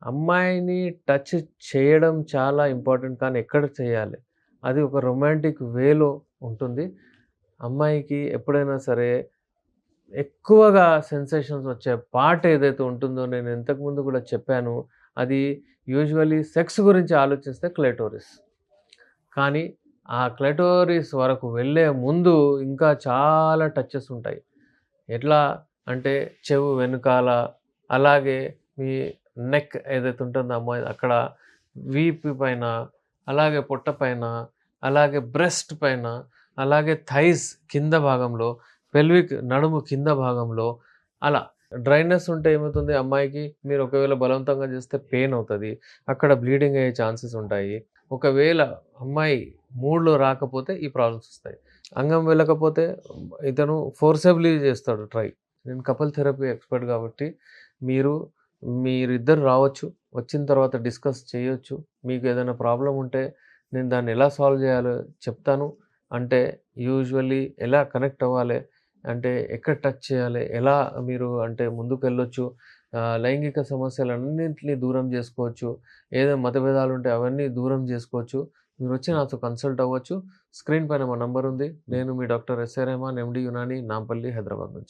అమ్మాయిని టచ్ చేయడం చాలా ఇంపార్టెంట్. కానీ ఎక్కడ చేయాలి? అది ఒక రొమాంటిక్ వేలో ఉంటుంది. అమ్మాయికి ఎప్పుడైనా సరే ఎక్కువగా సెన్సేషన్స్ వచ్చే పార్ట్ ఏదైతే ఉంటుందో నేను ఇంతకుముందు కూడా చెప్పాను. అది యూజువల్లీ సెక్స్ గురించి ఆలోచిస్తే క్లైటోరిస్. కానీ ఆ క్లైటోరిస్ వరకు వెళ్ళే ముందు ఇంకా చాలా టచెస్ ఉంటాయి. ఎట్లా అంటే చెవు వెనకాల, అలాగే మీ నెక్ ఏదైతే ఉంటుందో అమ్మాయిది అక్కడ, వీపు పైన, అలాగే పొట్ట పైన, అలాగే బ్రెస్ట్ పైన, అలాగే థైస్ కింద భాగంలో, పెల్విక్ నడుము కింద భాగంలో అలా. డ్రైనెస్ ఉంటే ఏమవుతుంది అమ్మాయికి, మీరు ఒకవేళ బలవంతంగా చేస్తే పెయిన్ అవుతది. అక్కడ బ్లీడింగ్ అయ్యే ఛాన్సెస్ ఉంటాయి. ఒకవేళ అమ్మాయి మూడ్‌లో రాకపోతే ఈ ప్రాబ్లమ్స్ వస్తాయి. అంగం వెళ్ళకపోతే ఇతను ఫోర్సబుల్లీ చేస్తాడు ట్రై. నేను కపుల్ థెరపీ ఎక్స్‌పర్ట్ కాబట్టి మీరు మీరిద్దరు రావచ్చు. వచ్చిన తర్వాత డిస్కస్ చేయొచ్చు. మీకు ఏదైనా ప్రాబ్లమ్ ఉంటే నేను దాన్ని ఎలా సాల్వ్ చేయాలో చెప్తాను. అంటే యూజువల్లీ ఎలా కనెక్ట్ అవ్వాలి, అంటే ఎక్కడ టచ్ చేయాలి, ఎలా మీరు అంటే ముందుకెళ్ళొచ్చు, లైంగిక సమస్యలన్నింటిని దూరం చేసుకోవచ్చు. ఏదైనా మతభేదాలుంటే అవన్నీ దూరం చేసుకోవచ్చు. మీరొచ్చి నాతో కన్సల్ట్ అవ్వచ్చు. స్క్రీన్ పైన మా నంబర్ ఉంది. నేను మీ doctor S A Rehman, MD Unani, Nampally, Hyderabad నుంచి.